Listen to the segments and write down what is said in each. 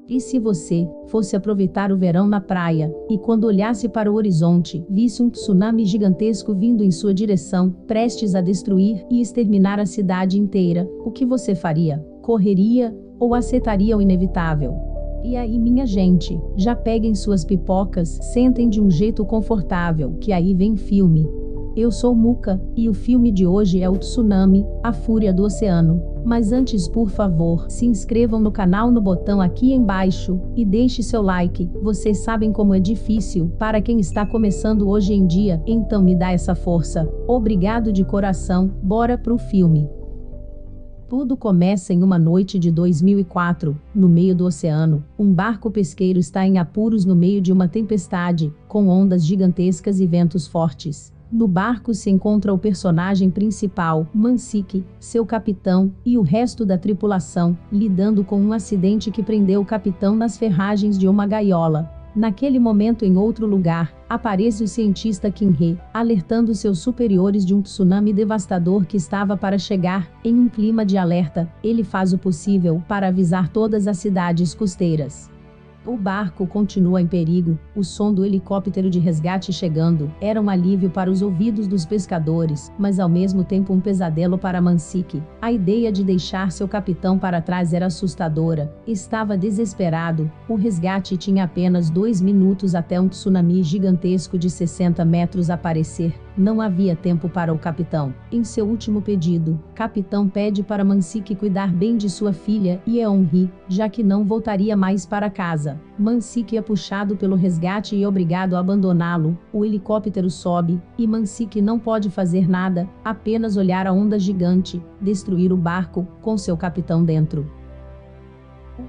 E se você fosse aproveitar o verão na praia, e quando olhasse para o horizonte, visse um tsunami gigantesco vindo em sua direção, prestes a destruir e exterminar a cidade inteira, o que você faria? Correria ou aceitaria o inevitável? E aí, minha gente, já peguem suas pipocas, sentem de um jeito confortável, que aí vem filme. Eu sou Muca, e o filme de hoje é o Tsunami, a Fúria do Oceano. Mas antes, por favor, se inscrevam no canal no botão aqui embaixo, e deixe seu like. Vocês sabem como é difícil para quem está começando hoje em dia, então me dá essa força. Obrigado de coração, bora pro filme. Tudo começa em uma noite de 2004, no meio do oceano. Um barco pesqueiro está em apuros no meio de uma tempestade, com ondas gigantescas e ventos fortes. No barco se encontra o personagem principal, Mansique, seu capitão, e o resto da tripulação, lidando com um acidente que prendeu o capitão nas ferragens de uma gaiola. Naquele momento, em outro lugar, aparece o cientista Kinhe, alertando seus superiores de um tsunami devastador que estava para chegar. Em um clima de alerta, ele faz o possível para avisar todas as cidades costeiras. O barco continua em perigo, o som do helicóptero de resgate chegando era um alívio para os ouvidos dos pescadores, mas ao mesmo tempo um pesadelo para Mansique. A ideia de deixar seu capitão para trás era assustadora. Estava desesperado, o resgate tinha apenas 2 minutos até um tsunami gigantesco de 60 metros aparecer. Não havia tempo para o capitão. Em seu último pedido, capitão pede para Mansique cuidar bem de sua filha Yeon-hee, já que não voltaria mais para casa. Mansique é puxado pelo resgate e obrigado a abandoná-lo. O helicóptero sobe, e Mansique não pode fazer nada, apenas olhar a onda gigante, destruir o barco, com seu capitão dentro.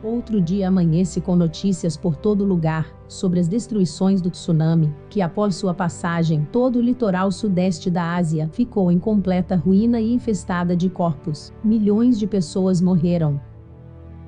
Outro dia amanhece com notícias por todo lugar, sobre as destruições do tsunami, que após sua passagem, todo o litoral sudeste da Ásia ficou em completa ruína e infestada de corpos. Milhões de pessoas morreram.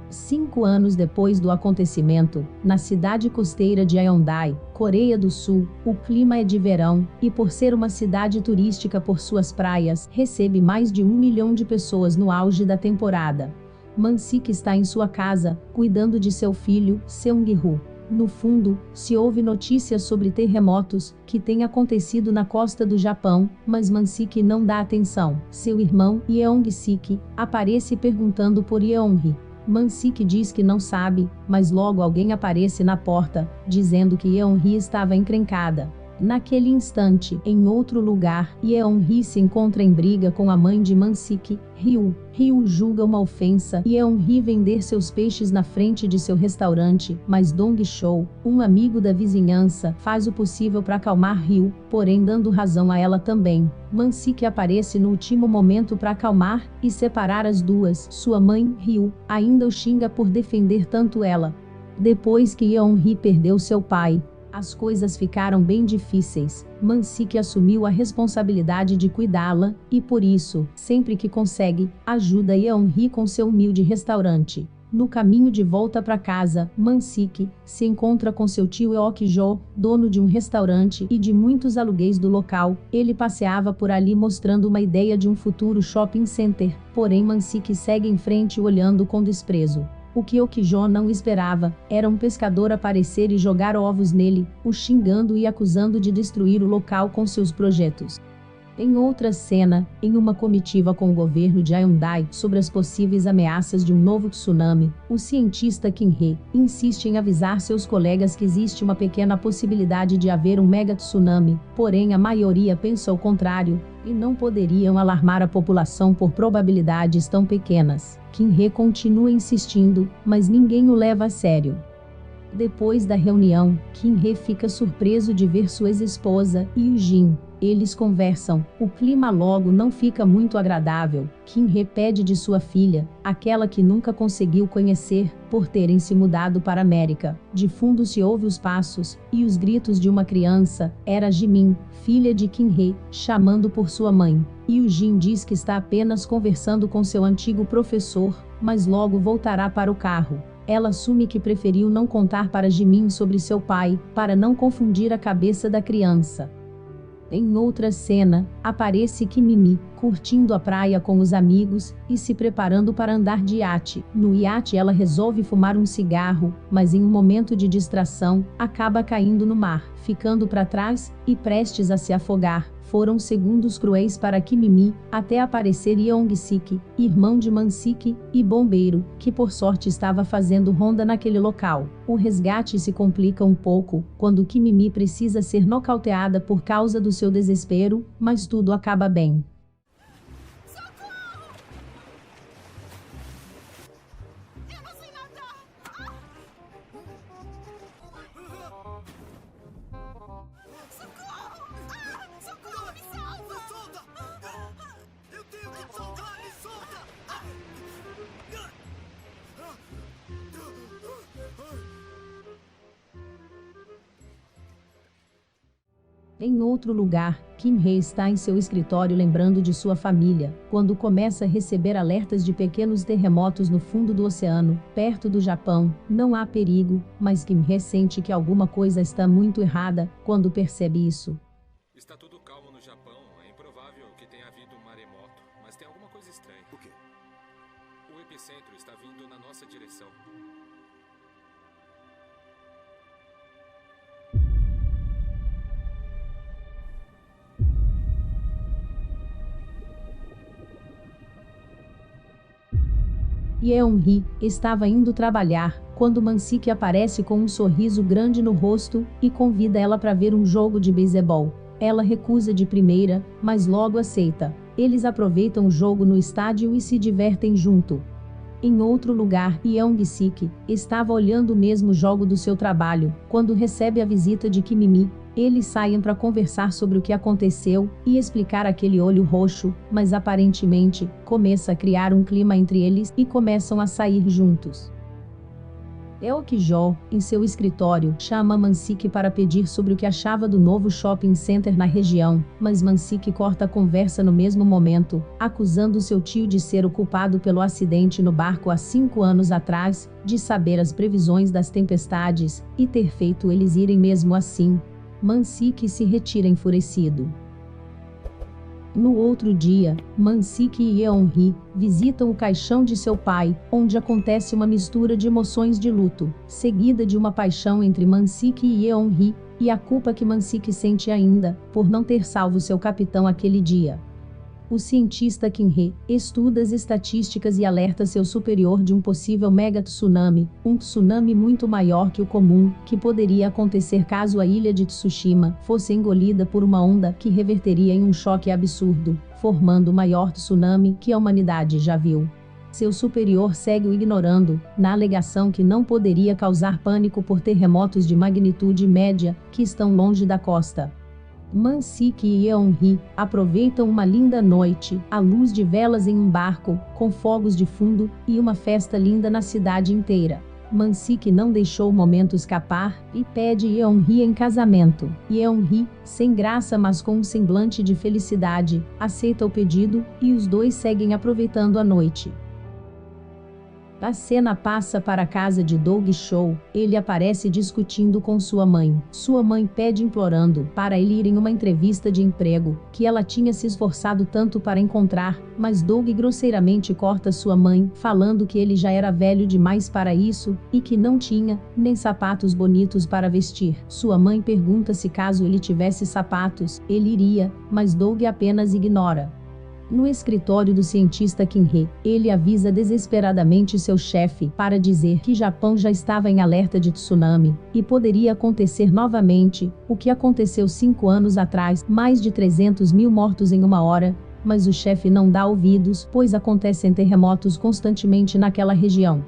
5 anos depois do acontecimento, na cidade costeira de Haeundae, Coreia do Sul, o clima é de verão, e por ser uma cidade turística por suas praias, recebe mais de 1 milhão de pessoas no auge da temporada. Mansique está em sua casa, cuidando de seu filho, Seung-hu. No fundo, se ouve notícias sobre terremotos que têm acontecido na costa do Japão, mas Mansique não dá atenção. Seu irmão, Yeong-sik, aparece perguntando por Yeon-hee. Mansique diz que não sabe, mas logo alguém aparece na porta, dizendo que Yeon-hee estava encrencada. Naquele instante, em outro lugar, Yeon-hee se encontra em briga com a mãe de Mansique, Ryu. Ryu julga uma ofensa Yeon-hee vender seus peixes na frente de seu restaurante, mas Dong-chol, um amigo da vizinhança, faz o possível para acalmar Ryu, porém dando razão a ela também. Mansique aparece no último momento para acalmar e separar as duas. Sua mãe, Ryu, ainda o xinga por defender tanto ela. Depois que Yeon-hee perdeu seu pai, as coisas ficaram bem difíceis. Mansique assumiu a responsabilidade de cuidá-la, e por isso, sempre que consegue, ajuda Yeon-hee com seu humilde restaurante. No caminho de volta para casa, Mansique se encontra com seu tio Ok-jo, dono de um restaurante e de muitos aluguéis do local. Ele passeava por ali mostrando uma ideia de um futuro shopping center, porém Mansique segue em frente olhando com desprezo. O que Ok-jo não esperava era um pescador aparecer e jogar ovos nele, o xingando e acusando de destruir o local com seus projetos. Em outra cena, em uma comitiva com o governo de Haeundae sobre as possíveis ameaças de um novo tsunami, o cientista Kinhe insiste em avisar seus colegas que existe uma pequena possibilidade de haver um mega tsunami, porém a maioria pensa o contrário, e não poderiam alarmar a população por probabilidades tão pequenas. Kinhe continua insistindo, mas ninguém o leva a sério. Depois da reunião, Kinhe fica surpreso de ver sua ex-esposa, Yoo-jin. Eles conversam, o clima logo não fica muito agradável. Kinhe pede de sua filha, aquela que nunca conseguiu conhecer, por terem se mudado para a América. De fundo se ouve os passos, e os gritos de uma criança. Era Jimin, filha de Kinhe, chamando por sua mãe. Yoo-jin diz que está apenas conversando com seu antigo professor, mas logo voltará para o carro. Ela assume que preferiu não contar para Jimin sobre seu pai, para não confundir a cabeça da criança. Em outra cena, aparece Kimi, curtindo a praia com os amigos e se preparando para andar de iate. No iate ela resolve fumar um cigarro, mas em um momento de distração, acaba caindo no mar, ficando para trás e prestes a se afogar. Foram segundos cruéis para Kimi, até aparecer Young-sik, irmão de Man-sik, e bombeiro, que por sorte estava fazendo ronda naquele local. O resgate se complica um pouco, quando Kimi precisa ser nocauteada por causa do seu desespero, mas tudo acaba bem. Em outro lugar, Kim-hee está em seu escritório lembrando de sua família, quando começa a receber alertas de pequenos terremotos no fundo do oceano, perto do Japão. Não há perigo, mas Kim-hee sente que alguma coisa está muito errada quando percebe isso. Está tudo calmo no Japão. É improvável que tenha havido um maremoto, mas tem alguma coisa estranha. O quê? O epicentro está vindo na nossa direção. Yeon-hee estava indo trabalhar, quando Man-sik aparece com um sorriso grande no rosto, e convida ela para ver um jogo de beisebol. Ela recusa de primeira, mas logo aceita. Eles aproveitam o jogo no estádio e se divertem junto. Em outro lugar, Young-sik estava olhando o mesmo jogo do seu trabalho, quando recebe a visita de Kimi. Eles saem para conversar sobre o que aconteceu e explicar aquele olho roxo, mas aparentemente, começa a criar um clima entre eles e começam a sair juntos. Eok-jo, em seu escritório, chama Man-sik para pedir sobre o que achava do novo shopping center na região, mas Man-sik corta a conversa no mesmo momento, acusando seu tio de ser o culpado pelo acidente no barco há 5 anos atrás, de saber as previsões das tempestades e ter feito eles irem mesmo assim. Man-sik se retira enfurecido. No outro dia, Man-sik e Yeon-hee visitam o caixão de seu pai, onde acontece uma mistura de emoções de luto, seguida de uma paixão entre Man-sik e Yeon-hee, e a culpa que Man-sik sente ainda, por não ter salvo seu capitão aquele dia. O cientista Kim-hee estuda as estatísticas e alerta seu superior de um possível mega-tsunami, um tsunami muito maior que o comum, que poderia acontecer caso a ilha de Tsushima fosse engolida por uma onda que reverteria em um choque absurdo, formando o maior tsunami que a humanidade já viu. Seu superior segue o ignorando, na alegação que não poderia causar pânico por terremotos de magnitude média, que estão longe da costa. Man-sik e Yeon-hee aproveitam uma linda noite, à luz de velas em um barco, com fogos de fundo, e uma festa linda na cidade inteira. Man-sik não deixou o momento escapar, e pede Yeon-hee em casamento. Yeon-hee, sem graça mas com um semblante de felicidade, aceita o pedido, e os dois seguem aproveitando a noite. A cena passa para a casa de Dog-soo. Ele aparece discutindo com sua mãe. Sua mãe pede implorando para ele ir em uma entrevista de emprego, que ela tinha se esforçado tanto para encontrar, mas Dog grosseiramente corta sua mãe, falando que ele já era velho demais para isso, e que não tinha nem sapatos bonitos para vestir. Sua mãe pergunta se caso ele tivesse sapatos, ele iria, mas Dog apenas ignora. No escritório do cientista Kim-hee, ele avisa desesperadamente seu chefe para dizer que Japão já estava em alerta de tsunami, e poderia acontecer novamente, o que aconteceu 5 anos atrás, mais de 300 mil mortos em uma hora, mas o chefe não dá ouvidos, pois acontecem terremotos constantemente naquela região.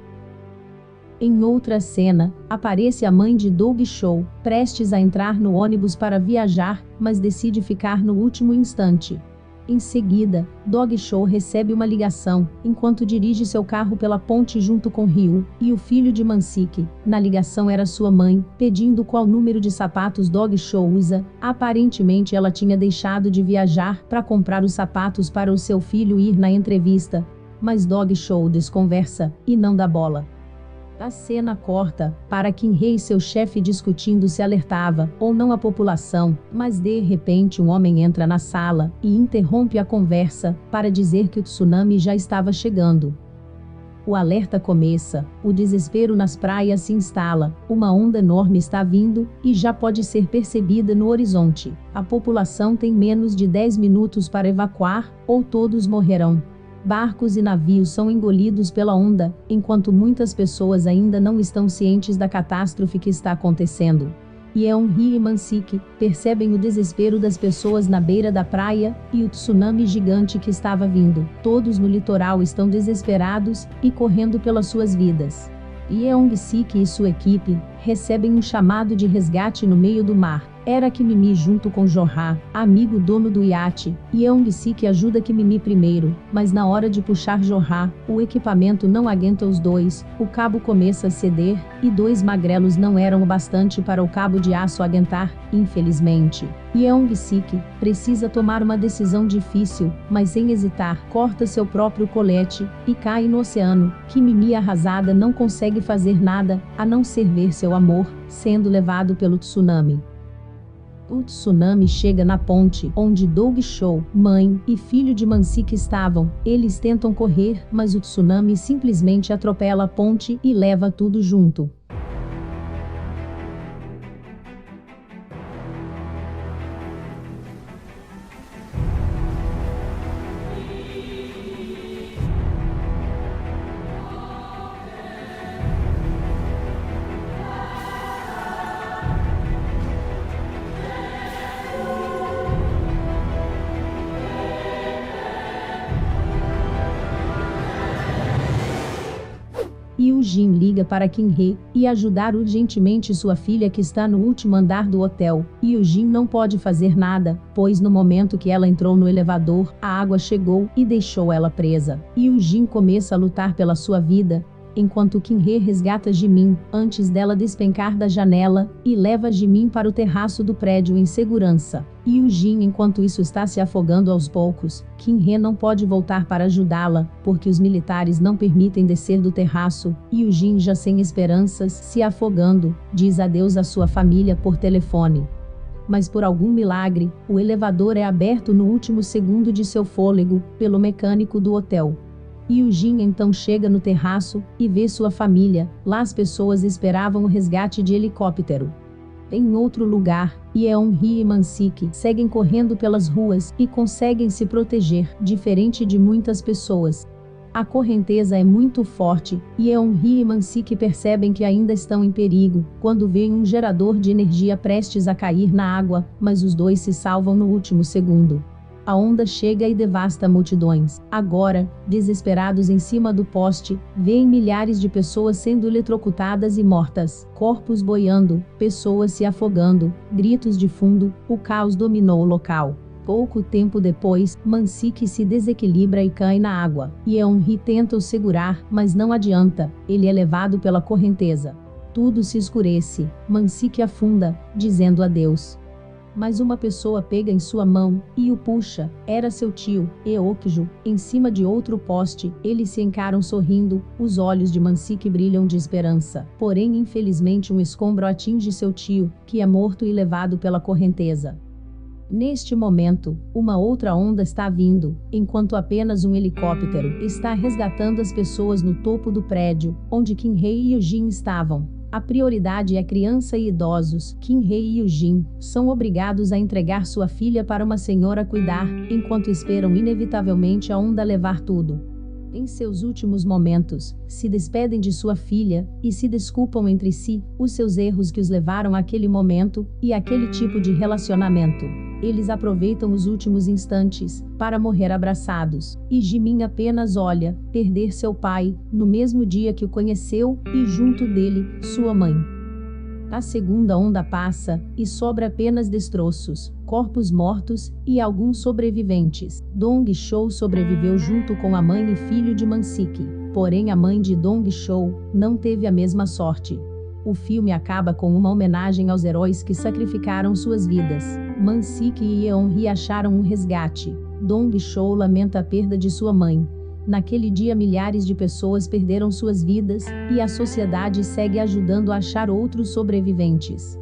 Em outra cena, aparece a mãe de Dog-soo, prestes a entrar no ônibus para viajar, mas decide ficar no último instante. Em seguida, Dog-soo recebe uma ligação, enquanto dirige seu carro pela ponte junto com Ryu, e o filho de Man-sik. Na ligação era sua mãe, pedindo qual número de sapatos Dog-soo usa. Aparentemente ela tinha deixado de viajar para comprar os sapatos para o seu filho ir na entrevista. Mas Dog-soo desconversa, e não dá bola. A cena corta para Kim-hee e seu chefe discutindo se alertava ou não a população, mas de repente um homem entra na sala e interrompe a conversa para dizer que o tsunami já estava chegando. O alerta começa, o desespero nas praias se instala, uma onda enorme está vindo e já pode ser percebida no horizonte. A população tem menos de 10 minutos para evacuar, ou todos morrerão. Barcos e navios são engolidos pela onda, enquanto muitas pessoas ainda não estão cientes da catástrofe que está acontecendo. Yeon-hee e Man-sik percebem o desespero das pessoas na beira da praia e o tsunami gigante que estava vindo. Todos no litoral estão desesperados e correndo pelas suas vidas. Yeon-sik e sua equipe recebem um chamado de resgate no meio do mar. Era Kim-mi junto com Jo-ha, amigo dono do iate. Yeon-sik ajuda Kim-mi primeiro, mas na hora de puxar Jo-ha, o equipamento não aguenta os dois, o cabo começa a ceder, e 2 magrelos não eram o bastante para o cabo de aço aguentar, infelizmente. Yeon-sik precisa tomar uma decisão difícil, mas sem hesitar, corta seu próprio colete e cai no oceano. Kim-mi arrasada não consegue fazer nada, a não ser ver seu amor sendo levado pelo tsunami. O tsunami chega na ponte onde Dong-soo, mãe e filho de Man-sik estavam. Eles tentam correr, mas o tsunami simplesmente atropela a ponte e leva tudo junto. Yoo-jin liga para Kim-hee e ajudar urgentemente sua filha que está no último andar do hotel. Yoo-jin não pode fazer nada, pois no momento que ela entrou no elevador, a água chegou e deixou ela presa. Yoo-jin começa a lutar pela sua vida, enquanto Kim-hee resgata Jimin antes dela despencar da janela e leva Jimin para o terraço do prédio em segurança. Yoo-jin enquanto isso está se afogando aos poucos. Kim-hee não pode voltar para ajudá-la, porque os militares não permitem descer do terraço. Yoo-jin já sem esperanças, se afogando, diz adeus à sua família por telefone. Mas por algum milagre, o elevador é aberto no último segundo de seu fôlego, pelo mecânico do hotel. Yoo-jin então chega no terraço e vê sua família. Lá as pessoas esperavam o resgate de helicóptero. Em outro lugar, Yeon-hee e Man-sik seguem correndo pelas ruas e conseguem se proteger, diferente de muitas pessoas. A correnteza é muito forte, e Yeon-hee e Man-sik percebem que ainda estão em perigo, quando veem um gerador de energia prestes a cair na água, mas os dois se salvam no último segundo. A onda chega e devasta multidões. Agora, desesperados em cima do poste, veem milhares de pessoas sendo eletrocutadas e mortas, corpos boiando, pessoas se afogando, gritos de fundo, o caos dominou o local. Pouco tempo depois, Man-sik se desequilibra e cai na água. Yeon-hee tenta o segurar, mas não adianta, ele é levado pela correnteza. Tudo se escurece, Man-sik afunda, dizendo adeus. Mas uma pessoa pega em sua mão e o puxa. Era seu tio, Eokju, em cima de outro poste. Eles se encaram sorrindo, os olhos de Man-sik brilham de esperança. Porém, infelizmente, um escombro atinge seu tio, que é morto e levado pela correnteza. Neste momento, uma outra onda está vindo, enquanto apenas um helicóptero está resgatando as pessoas no topo do prédio, onde Kim-hee e Yoo-jin estavam. A prioridade é criança e idosos. Kim-hee e Yoo-jin são obrigados a entregar sua filha para uma senhora cuidar, enquanto esperam inevitavelmente a onda levar tudo. Em seus últimos momentos, se despedem de sua filha e se desculpam entre si, os seus erros que os levaram àquele momento e àquele tipo de relacionamento. Eles aproveitam os últimos instantes para morrer abraçados, e Jimin apenas olha perder seu pai, no mesmo dia que o conheceu, e junto dele, sua mãe. A segunda onda passa, e sobra apenas destroços, corpos mortos, e alguns sobreviventes. Dong-soo sobreviveu junto com a mãe e filho de Man-sik, porém a mãe de Dong-soo não teve a mesma sorte. O filme acaba com uma homenagem aos heróis que sacrificaram suas vidas. Man-sik e Yeon-hee acharam um resgate. Dong-soo lamenta a perda de sua mãe. Naquele dia, milhares de pessoas perderam suas vidas, e a sociedade segue ajudando a achar outros sobreviventes.